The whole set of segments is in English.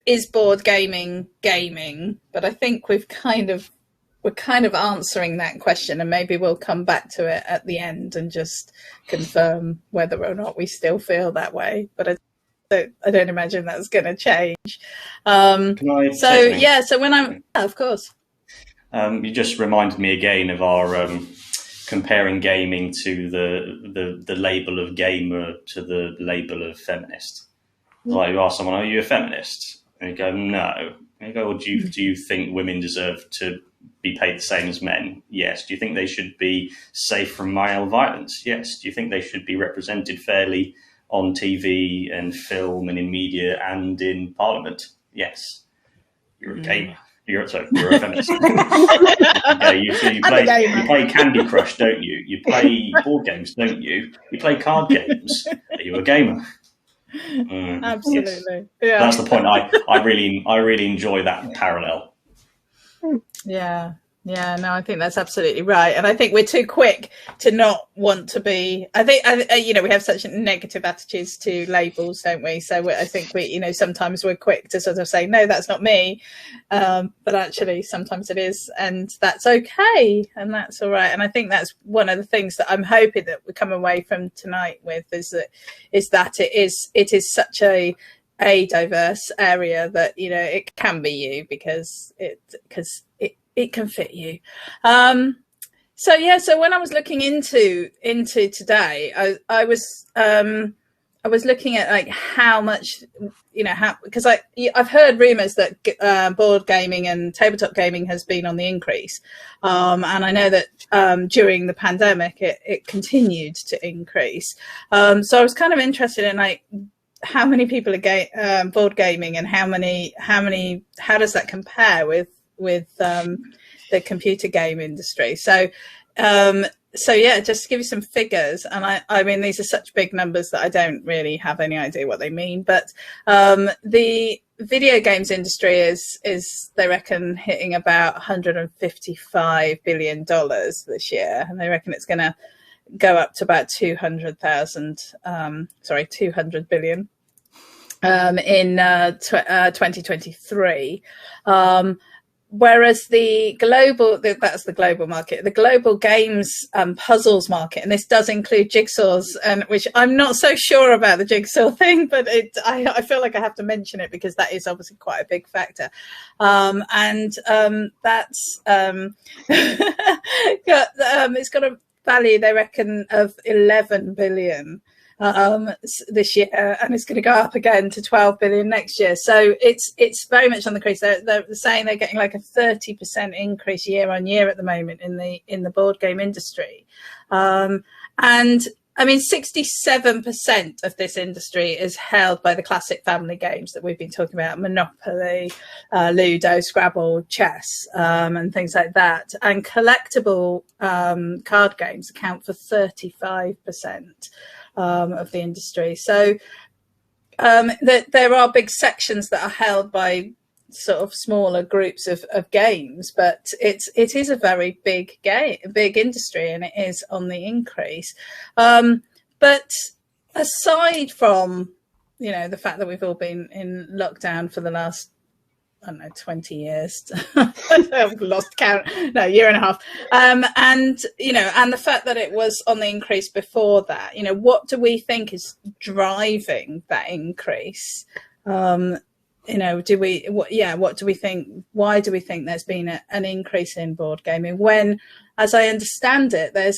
is board gaming gaming? But I think we're kind of answering that question, and maybe we'll come back to it at the end and just confirm whether or not we still feel that way. But I don't imagine that's going to change. So when of course. You just reminded me again of our comparing gaming to the label of gamer to the label of feminist. Like you ask someone, "Are you a feminist?" And you go, "No." And you go, "Well, do you think women deserve to be paid the same as men?" Yes. Do you think they should be safe from male violence? Yes. Do you think they should be represented fairly on TV and film and in media and in Parliament? Yes. You're a gamer. You're a feminist. Okay, you play Candy Crush, don't you? You play board games, don't you? You play card games. Are you a gamer? Absolutely. Yes. Yeah. That's the point. I really enjoy that parallel. Yeah. Yeah, no, I think that's absolutely right. And I think we're too quick to not want to be, we have such negative attitudes to labels, don't we? So I think sometimes we're quick to sort of say, no, that's not me. But actually sometimes it is, and that's okay. And that's all right. And I think that's one of the things that I'm hoping that we come away from tonight with is that it is such a diverse area that, it can be you because it can fit you. So when I was looking into today, I was looking at like how much, because I've heard rumors that board gaming and tabletop gaming has been on the increase. And I know that during the pandemic, it continued to increase. So I was kind of interested in like, how many people are board gaming, and how does that compare with the computer game industry? So just to give you some figures, and I mean these are such big numbers that I don't really have any idea what they mean, but the video games industry is they reckon hitting about $155 billion this year, and they reckon it's going to go up to about 200 billion in 2023. Whereas that's the global market, the global games puzzles market, and this does include jigsaws, and which I'm not so sure about the jigsaw thing, but I feel like I have to mention it because that is obviously quite a big factor. That's it's got a value, they reckon, of 11 billion this year, and it's going to go up again to 12 billion next year. So it's very much on the increase. They're saying they're getting like a 30% increase year on year at the moment in the board game industry. And I mean, 67% of this industry is held by the classic family games that we've been talking about: Monopoly, Ludo, Scrabble, chess, and things like that. And collectible card games account for 35% of the industry. So there are big sections that are held by sort of smaller groups of games, but it is a very big industry, and it is on the increase. But aside from the fact that we've all been in lockdown for the last 20 years, I've lost count, year and a half, and the fact that it was on the increase before that, what do we think is driving that increase? What do we think? Why do we think there's been an increase in board gaming when, as I understand it, they're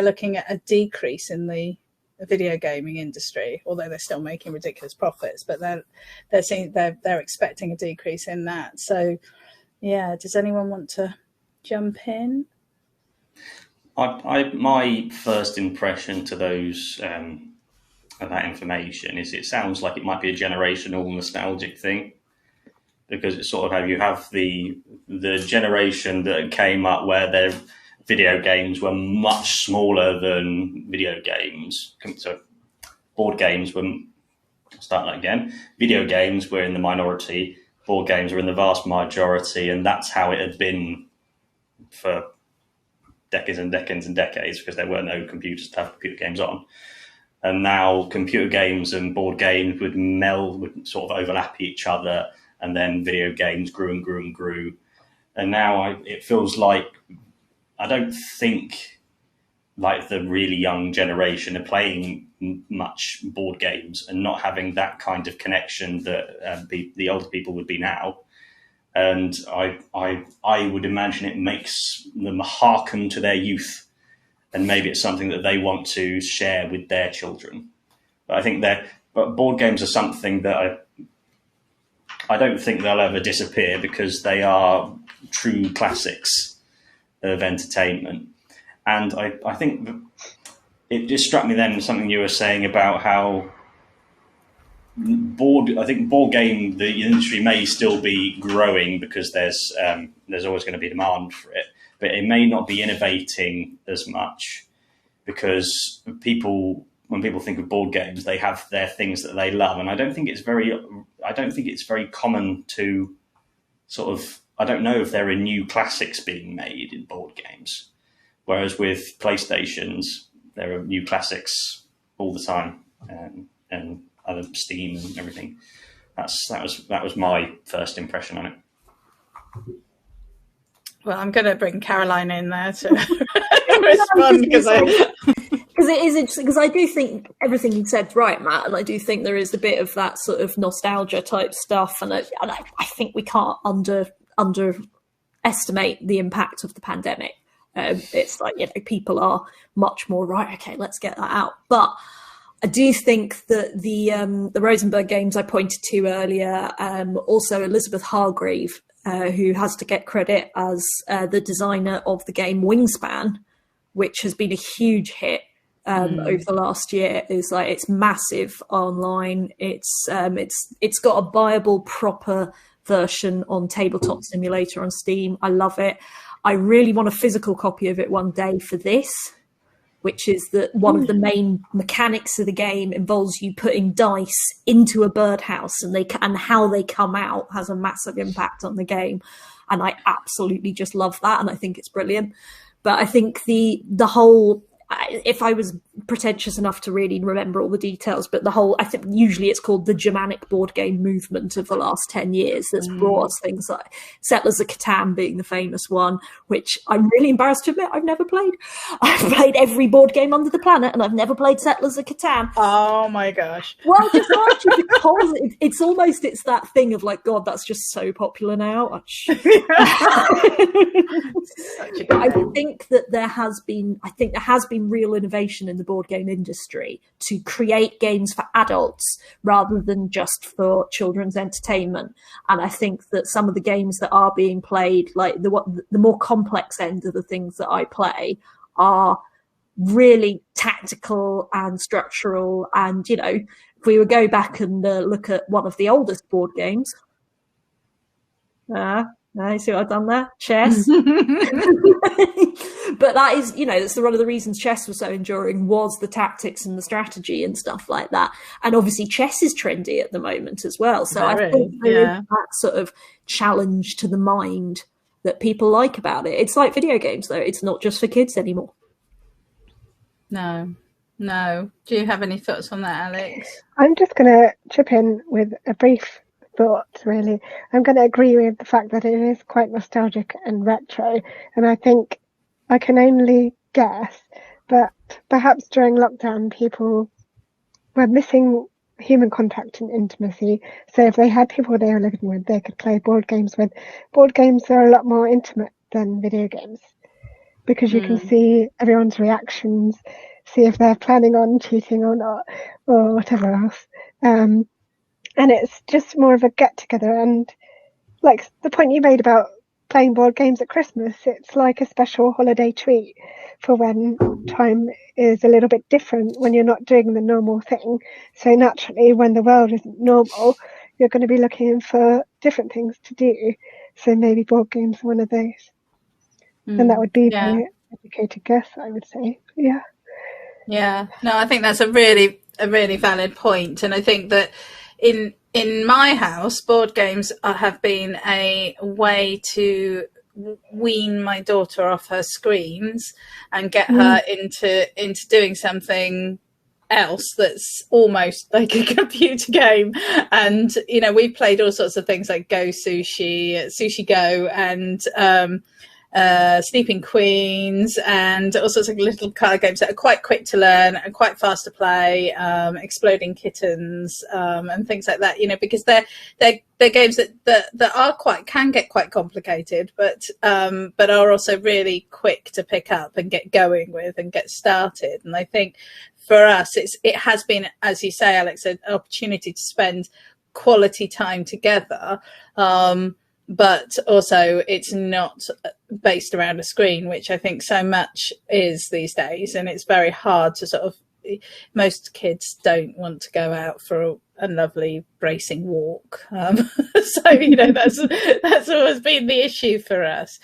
looking at a decrease in the video gaming industry, although they're still making ridiculous profits, but they're expecting a decrease in that. So, does anyone want to jump in? My first impression to those of that information is it sounds like it might be a generational nostalgic thing, because it's sort of how you have the generation that came up where their video games were much smaller than video games. So board games were, start that again, video games were in the minority, board games were in the vast majority, and that's how it had been for decades and decades and decades, because there were no computers to have computer games on. And now computer games and board games would sort of overlap each other, and then video games grew and grew and grew. And now it feels like I don't think like the really young generation are playing much board games and not having that kind of connection that the older people would be now. And I would imagine it makes them hearken to their youth, and maybe it's something that they want to share with their children. But I think but board games are something that I don't think they'll ever disappear, because they are true classics of entertainment. And I think it just struck me then something you were saying about how board game, the industry may still be growing because there's always going to be demand for it, but it may not be innovating as much, because when people think of board games, they have their things that they love. And I don't think it's very common to sort of, I don't know if there are new classics being made in board games. Whereas with PlayStations, there are new classics all the time, and other Steam and everything. That was my first impression on it. Well, I'm going to bring Caroline in there to respond, because it is interesting, because I do think everything you said's right, Matt, and I do think there is a bit of that sort of nostalgia type stuff, and I think we can't underestimate the impact of the pandemic. It's like, people are much more right. Okay, let's get that out. But I do think that the Rosenberg games I pointed to earlier, also Elizabeth Hargrave, who has to get credit as the designer of the game Wingspan, which has been a huge hit over the last year. It's massive online. It's got a viable, proper version on Tabletop Simulator on Steam. I love it. I really want a physical copy of it one day for this, which is that one of the main mechanics of the game involves you putting dice into a birdhouse, and how they come out has a massive impact on the game. And I absolutely just love that, and I think it's brilliant. But I think the whole, if I was pretentious enough to really remember all the details, but I think usually it's called the Germanic board game movement of the last 10 years that's brought us things like Settlers of Catan being the famous one, which I'm really embarrassed to admit I've never played. I've played every board game under the planet, and I've never played Settlers of Catan. Oh my gosh. Well, just actually, because it's that thing of like, God, that's just so popular now. I think there has been real innovation in the board game industry to create games for adults rather than just for children's entertainment. And I think that some of the games that are being played, like the more complex end of the things that I play, are really tactical and structural. And, if we would go back and look at one of the oldest board games, you see what I've done there? Chess. But that is, that's one of the reasons chess was so enduring, was the tactics and the strategy and stuff like that. And obviously chess is trendy at the moment as well. So I think there is that sort of challenge to the mind that people like about it. It's like video games, though. It's not just for kids anymore. No. Do you have any thoughts on that, Alex? I'm just going to chip in with a brief thought, really. I'm going to agree with the fact that it is quite nostalgic and retro, and I think I can only guess that perhaps during lockdown people were missing human contact and intimacy, so if they had people they were living with, they could play board games with. Board games are a lot more intimate than video games, because you can see everyone's reactions, see if they're planning on cheating or not, or whatever else. And it's just more of a get-together. And like the point you made about playing board games at Christmas, it's like a special holiday treat for when time is a little bit different, when you're not doing the normal thing. So naturally, when the world isn't normal, you're going to be looking for different things to do. So maybe board games are one of those. And that would be my educated guess, I would say. Yeah. No, I think that's a really valid point. And I think that in my house, board games have been a way to wean my daughter off her screens and get her into doing something else that's almost like a computer game. And we played all sorts of things like Go Sushi, Sushi Go, and Sleeping Queens, and all sorts of little card games that are quite quick to learn and quite fast to play, Exploding Kittens, and things like that, because they're games that can get quite complicated, but are also really quick to pick up and get going with and get started. And I think for us, it has been, as you say, Alex, an opportunity to spend quality time together. But also it's not based around a screen, which I think so much is these days. And it's very hard to most kids don't want to go out for a lovely bracing walk. So, that's always been the issue for us.